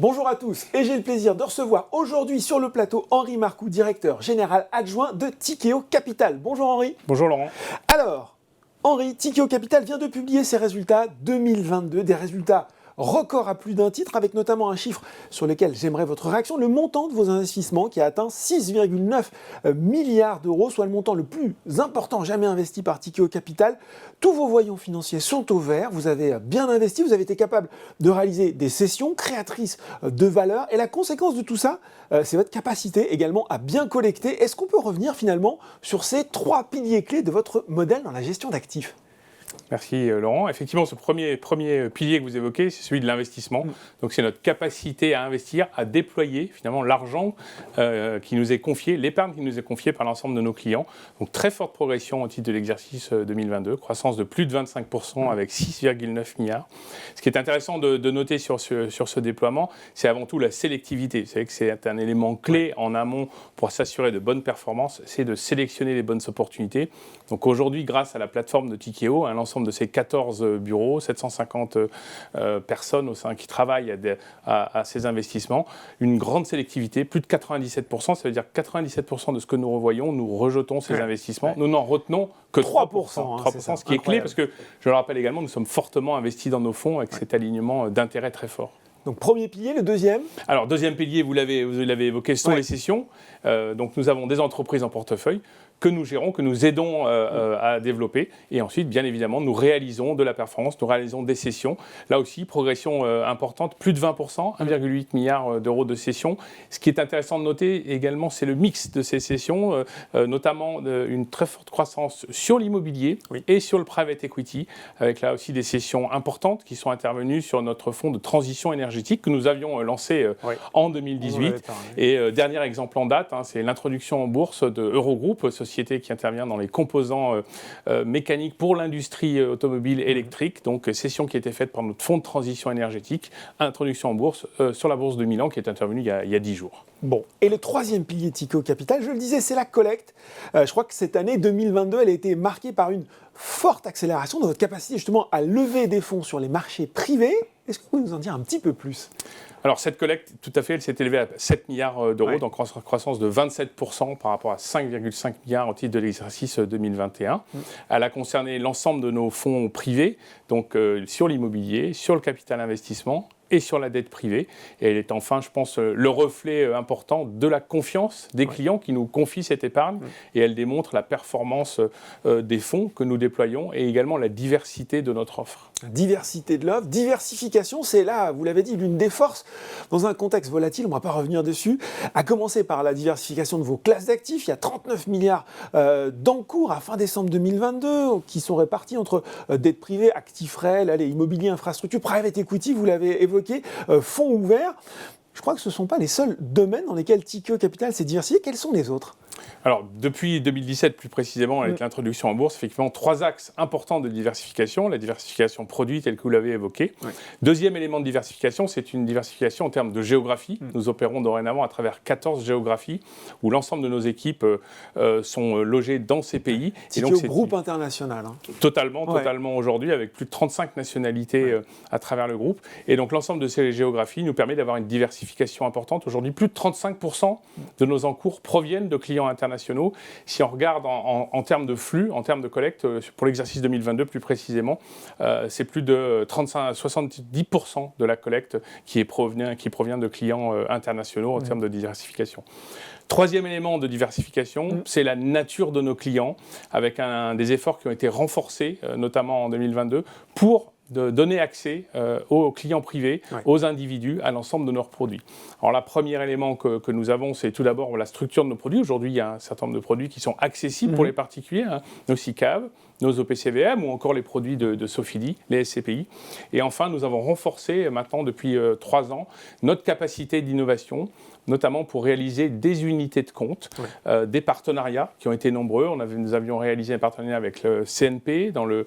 Bonjour à tous et j'ai le plaisir de recevoir aujourd'hui sur le plateau Henri Marcoux, directeur général adjoint de Tikeo Capital. Bonjour Henri. Bonjour Laurent. Alors, Henri, Tikeo Capital vient de publier ses résultats 2022, des résultats records à plus d'un titre, avec notamment un chiffre sur lequel j'aimerais votre réaction, le montant de vos investissements qui a atteint 6,9 milliards d'euros, soit le montant le plus important jamais investi par Tikeo Capital. Tous vos voyants financiers sont au vert, vous avez bien investi, vous avez été capable de réaliser des cessions créatrices de valeur, et la conséquence de tout ça, c'est votre capacité également à bien collecter. Est-ce qu'on peut revenir finalement sur ces trois piliers clés de votre modèle dans la gestion d'actifs ? Merci Laurent. Effectivement, ce premier pilier que vous évoquez, c'est celui de l'investissement. Donc c'est notre capacité à investir, à déployer finalement l'argent qui nous est confié, l'épargne qui nous est confiée par l'ensemble de nos clients. Donc très forte progression au titre de l'exercice 2022, croissance de plus de 25% avec 6,9 milliards. Ce qui est intéressant de noter sur ce déploiement, c'est avant tout la sélectivité. Vous savez que c'est un élément clé en amont pour s'assurer de bonnes performances, c'est de sélectionner les bonnes opportunités. Donc aujourd'hui, grâce à la plateforme de Tikeo, l'ensemble de ces 14 bureaux, 750 personnes au sein qui travaillent à ces investissements, une grande sélectivité, plus de 97%, ça veut dire 97% de ce que nous revoyons, nous rejetons ces investissements, nous n'en retenons que 3%, 3%, ce qui est clé parce que, je le rappelle également, nous sommes fortement investis dans nos fonds avec cet alignement d'intérêt très fort. Donc premier pilier, le deuxième ? Alors deuxième pilier, vous l'avez évoqué, ce sont les cessions. Donc nous avons des entreprises en portefeuille que nous gérons, que nous aidons à développer. Et ensuite, bien évidemment, nous réalisons de la performance, nous réalisons des cessions. Là aussi, progression importante, plus de 20%, 1,8 milliard d'euros de cessions. Ce qui est intéressant de noter également, c'est le mix de ces cessions, notamment une très forte croissance sur l'immobilier et sur le private equity, avec là aussi des cessions importantes qui sont intervenues sur notre fonds de transition énergétique que nous avions lancé en 2018. Et dernier exemple en date, c'est l'introduction en bourse de Eurogroup, société qui intervient dans les composants mécaniques pour l'industrie automobile électrique. Donc, cession qui a été faite par notre fonds de transition énergétique, introduction en bourse sur la bourse de Milan qui est intervenue il y a 10 jours. Bon, et le troisième pilier de Tikeo Capital, je le disais, c'est la collecte. Je crois que cette année 2022, elle a été marquée par une forte accélération de votre capacité justement à lever des fonds sur les marchés privés. Est-ce que vous pouvez nous en dire un petit peu plus ? Alors cette collecte, tout à fait, elle s'est élevée à 7 milliards d'euros, donc croissance de 27% par rapport à 5,5 milliards au titre de l'exercice 2021. Elle a concerné l'ensemble de nos fonds privés, donc sur l'immobilier, sur le capital investissement et sur la dette privée. Et elle est enfin, je pense, le reflet important de la confiance des clients qui nous confient cette épargne. Et elle démontre la performance des fonds que nous déployons et également la diversité de notre offre. Diversité de l'offre, diversification, c'est là, vous l'avez dit, l'une des forces dans un contexte volatile, on ne va pas revenir dessus, à commencer par la diversification de vos classes d'actifs. Il y a 39 milliards d'encours à fin décembre 2022 qui sont répartis entre dette privée, actifs réels, immobilier, infrastructure, private equity, vous l'avez évoqué, fonds ouverts. Je crois que ce ne sont pas les seuls domaines dans lesquels Tikeo Capital s'est diversifié. Quels sont les autres ? Alors, depuis 2017, plus précisément, avec l'introduction en bourse, effectivement, 3 axes importants de diversification. La diversification produit, telle que vous l'avez évoqué. Deuxième élément de diversification, c'est une diversification en termes de géographie. Nous opérons dorénavant à travers 14 géographies où l'ensemble de nos équipes sont logées dans ces pays. Tikeo groupe international. Totalement aujourd'hui, avec plus de 35 nationalités à travers le groupe. Et donc, l'ensemble de ces géographies nous permet d'avoir une diversification importante. Aujourd'hui, plus de 35% de nos encours proviennent de clients internationaux. Si on regarde en termes de flux, en termes de collecte, pour l'exercice 2022 plus précisément, c'est plus de 70% de la collecte qui provient de clients internationaux en termes de diversification. Troisième élément de diversification, c'est la nature de nos clients, avec des efforts qui ont été renforcés, notamment en 2022, pour de donner accès aux clients privés, aux individus, à l'ensemble de nos produits. Alors, le premier élément que nous avons, c'est tout d'abord la structure de nos produits. Aujourd'hui, il y a un certain nombre de produits qui sont accessibles pour les particuliers, nos SICAV, nos OPCVM ou encore les produits de Sofidy, les SCPI. Et enfin, nous avons renforcé maintenant depuis 3 ans notre capacité d'innovation, notamment pour réaliser des unités de compte, des partenariats qui ont été nombreux. Nous avions réalisé un partenariat avec le CNP dans le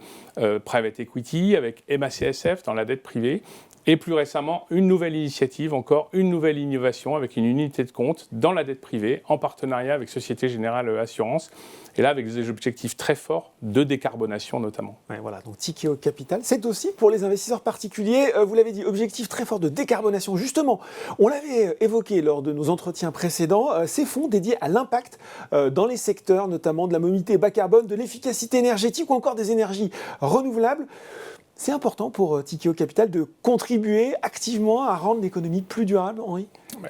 private equity, avec MACSF dans la dette privée. Et plus récemment, une nouvelle initiative, encore une nouvelle innovation avec une unité de compte dans la dette privée en partenariat avec Société Générale Assurance. Et là, avec des objectifs très forts de décarbonation notamment. Ouais, voilà, donc Tikehau Capital, c'est aussi pour les investisseurs particuliers. Vous l'avez dit, objectif très fort de décarbonation. Justement, on l'avait évoqué lors de nos entretiens précédents, ces fonds dédiés à l'impact dans les secteurs, notamment de la mobilité bas carbone, de l'efficacité énergétique ou encore des énergies renouvelables. C'est important pour Tikehau Capital de contribuer activement à rendre l'économie plus durable, Henri ?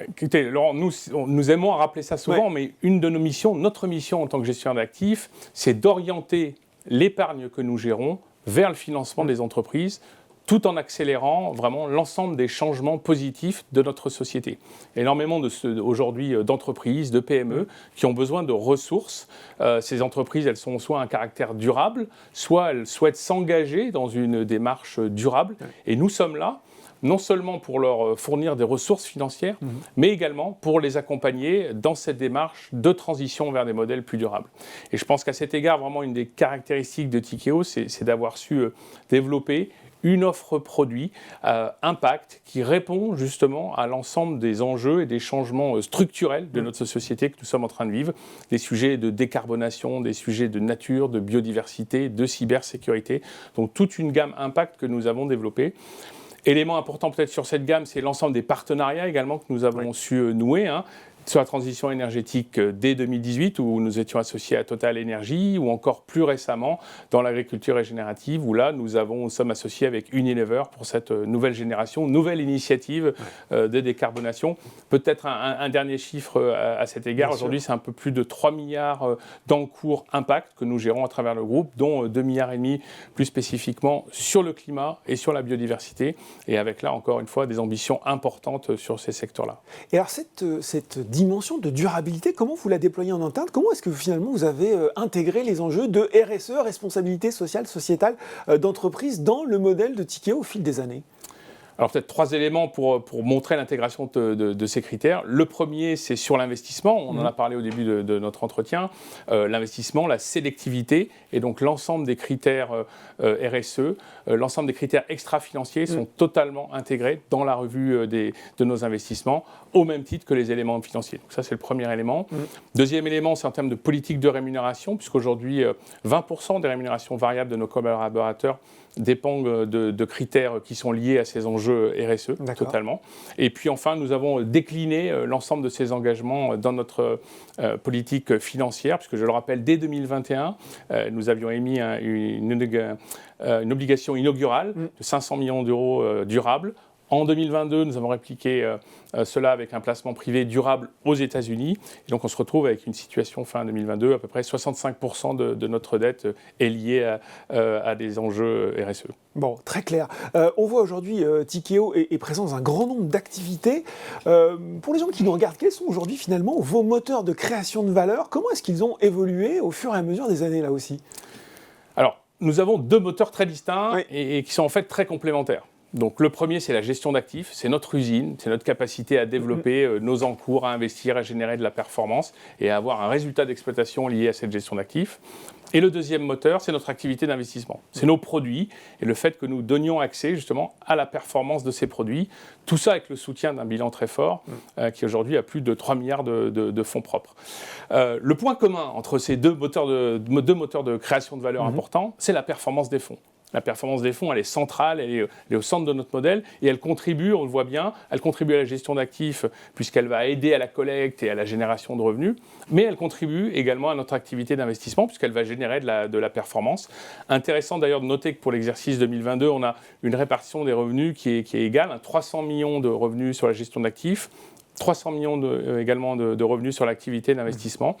Écoutez, Laurent, nous aimons à rappeler ça souvent, mais une de nos missions, notre mission en tant que gestionnaire d'actifs, c'est d'orienter l'épargne que nous gérons vers le financement des entreprises, tout en accélérant vraiment l'ensemble des changements positifs de notre société. Énormément aujourd'hui d'entreprises, de PME, qui ont besoin de ressources. Ces entreprises, elles sont soit à un caractère durable, soit elles souhaitent s'engager dans une démarche durable. Et nous sommes là, non seulement pour leur fournir des ressources financières, mais également pour les accompagner dans cette démarche de transition vers des modèles plus durables. Et je pense qu'à cet égard, vraiment, une des caractéristiques de Tikehau, c'est d'avoir su développer une offre produit impact qui répond justement à l'ensemble des enjeux et des changements structurels de notre société que nous sommes en train de vivre, des sujets de décarbonation, des sujets de nature, de biodiversité, de cybersécurité. Donc toute une gamme impact que nous avons développée. Élément important peut-être sur cette gamme, c'est l'ensemble des partenariats également que nous avons su nouer. Sur la transition énergétique dès 2018, où nous étions associés à Total Energy, ou encore plus récemment dans l'agriculture régénérative, où là, nous sommes associés avec Unilever pour cette nouvelle génération, nouvelle initiative de décarbonation. Peut-être un dernier chiffre à cet égard. Aujourd'hui, c'est un peu plus de 3 milliards d'encours impact que nous gérons à travers le groupe, dont 2,5 milliards plus spécifiquement sur le climat et sur la biodiversité, et avec là, encore une fois, des ambitions importantes sur ces secteurs-là. Et alors, cette dimension de durabilité, comment vous la déployez en interne ? Comment est-ce que finalement vous avez intégré les enjeux de RSE, responsabilité sociale, sociétale d'entreprise dans le modèle de Tikehau au fil des années ? Alors peut-être 3 éléments pour montrer l'intégration de ces critères. Le premier, c'est sur l'investissement. On en a parlé au début de notre entretien. L'investissement, la sélectivité et donc l'ensemble des critères RSE, l'ensemble des critères extra-financiers sont totalement intégrés dans la revue de nos investissements, au même titre que les éléments financiers. Donc ça, c'est le premier élément. Deuxième élément, c'est en termes de politique de rémunération, puisqu'aujourd'hui, 20% des rémunérations variables de nos collaborateurs dépendent de critères qui sont liés à ces enjeux RSE, totalement. Et puis enfin, nous avons décliné l'ensemble de ces engagements dans notre politique financière, puisque je le rappelle, dès 2021, nous avions émis une obligation inaugurale de 500 millions d'euros durables. En 2022, nous avons répliqué cela avec un placement privé durable aux États-Unis. Et donc, on se retrouve avec une situation fin 2022, à peu près 65% de notre dette est liée à des enjeux RSE. Bon, très clair. On voit aujourd'hui Tikehau est présent dans un grand nombre d'activités. Pour les gens qui nous regardent, quels sont aujourd'hui finalement vos moteurs de création de valeur ? Comment est-ce qu'ils ont évolué au fur et à mesure des années là aussi ? Alors, nous avons 2 moteurs très distincts et qui sont en fait très complémentaires. Donc le premier, c'est la gestion d'actifs, c'est notre usine, c'est notre capacité à développer nos encours, à investir, à générer de la performance et à avoir un résultat d'exploitation lié à cette gestion d'actifs. Et le deuxième moteur, c'est notre activité d'investissement. C'est nos produits et le fait que nous donnions accès justement à la performance de ces produits. Tout ça avec le soutien d'un bilan très fort qui aujourd'hui a plus de 3 milliards de fonds propres. Le point commun entre ces deux moteurs de création de valeur importants, c'est la performance des fonds. La performance des fonds, elle est centrale, elle est au centre de notre modèle et elle contribue, on le voit bien, elle contribue à la gestion d'actifs puisqu'elle va aider à la collecte et à la génération de revenus, mais elle contribue également à notre activité d'investissement puisqu'elle va générer de la performance. Intéressant d'ailleurs de noter que pour l'exercice 2022, on a une répartition des revenus qui est égale, 300 millions de revenus sur la gestion d'actifs, 300 millions également de revenus sur l'activité d'investissement.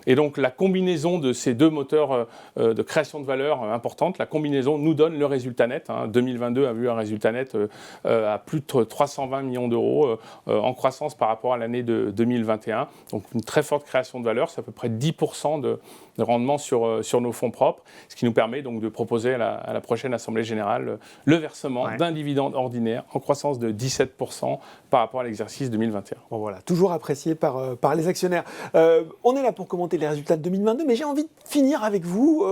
Et donc la combinaison de ces 2 moteurs de création de valeur importante, la combinaison nous donne le résultat net. 2022 a vu un résultat net à plus de 320 millions d'euros en croissance par rapport à l'année de 2021. Donc une très forte création de valeur, c'est à peu près 10% de rendement sur nos fonds propres, ce qui nous permet donc de proposer à la prochaine Assemblée Générale le versement d'un dividende ordinaire en croissance de 17% par rapport à l'exercice 2021. Bon voilà, toujours apprécié par les actionnaires. On est là pour commenter les résultats de 2022, mais j'ai envie de finir avec vous.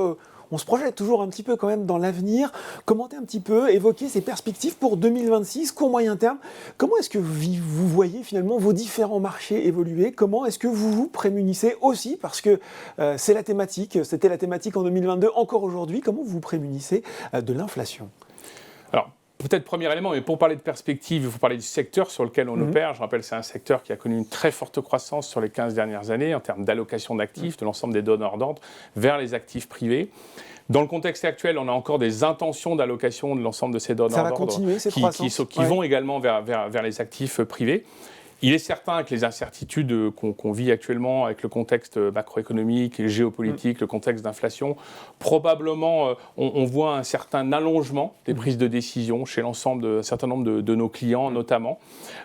on se projette toujours un petit peu quand même dans l'avenir. Commentez un petit peu, évoquez ces perspectives pour 2026, court moyen terme. Comment est-ce que vous voyez finalement vos différents marchés évoluer? Comment est-ce que vous vous prémunissez aussi? Parce que c'est la thématique, c'était la thématique en 2022, encore aujourd'hui. Comment vous vous prémunissez de l'inflation? Alors, peut-être premier élément, mais pour parler de perspective, il faut parler du secteur sur lequel on opère. Je rappelle, c'est un secteur qui a connu une très forte croissance sur les 15 dernières années en termes d'allocation d'actifs de l'ensemble des donneurs d'ordre vers les actifs privés. Dans le contexte actuel, on a encore des intentions d'allocation de l'ensemble de ces donneurs d'ordre qui vont également vers les actifs privés. Il est certain que les incertitudes qu'on vit actuellement avec le contexte macroéconomique et géopolitique, le contexte d'inflation, probablement on voit un certain allongement des prises de décision chez l'ensemble d'un certain nombre de nos clients notamment.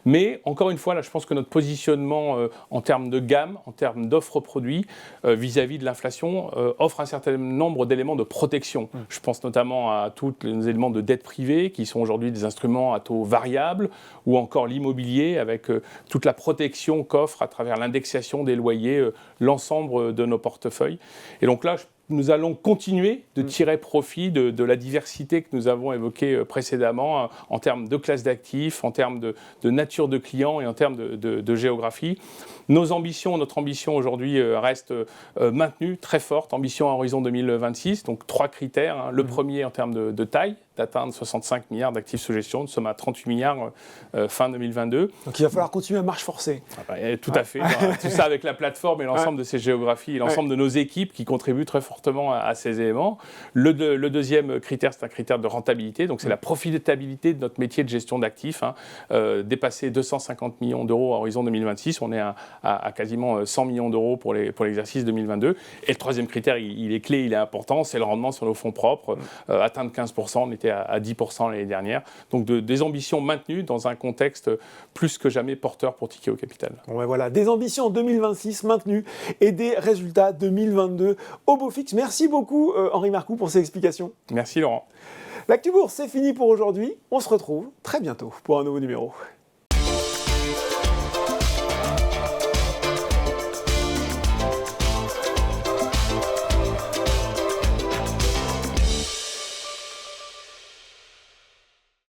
Mais encore une fois, là, je pense que notre positionnement en termes de gamme, en termes d'offres produits vis-à-vis de l'inflation offre un certain nombre d'éléments de protection. Je pense notamment à tous les éléments de dette privée qui sont aujourd'hui des instruments à taux variable ou encore l'immobilier avec toute la protection qu'offre à travers l'indexation des loyers l'ensemble de nos portefeuilles. Et donc là, nous allons continuer de tirer profit de la diversité que nous avons évoquée précédemment en termes de classe d'actifs, en termes de nature de clients et en termes de géographie. Notre ambition aujourd'hui reste maintenue, très forte, ambition à horizon 2026, donc 3 critères. Le premier en termes de taille, d'atteindre 65 milliards d'actifs sous gestion. Nous sommes à 38 milliards fin 2022. Donc il va falloir continuer à marche forcée. Tout à fait. Tout ça avec la plateforme et l'ensemble de ces géographies et l'ensemble de nos équipes qui contribuent très fortement à ces éléments. Le deuxième critère, c'est un critère de rentabilité. Donc c'est la profitabilité de notre métier de gestion d'actifs. Dépasser 250 millions d'euros à horizon 2026. On est à quasiment 100 millions d'euros pour l'exercice 2022. Et le troisième critère, il est clé, il est important, c'est le rendement sur nos fonds propres. Atteindre 15%, on était à 10% l'année dernière. Donc des ambitions maintenues dans un contexte plus que jamais porteur pour Tikehau Capital. Bon ben voilà, des ambitions en 2026 maintenues et des résultats 2022 au beau fixe. Merci beaucoup Henri Marcoux pour ces explications. Merci Laurent. L'Actu Bourse, c'est fini pour aujourd'hui. On se retrouve très bientôt pour un nouveau numéro.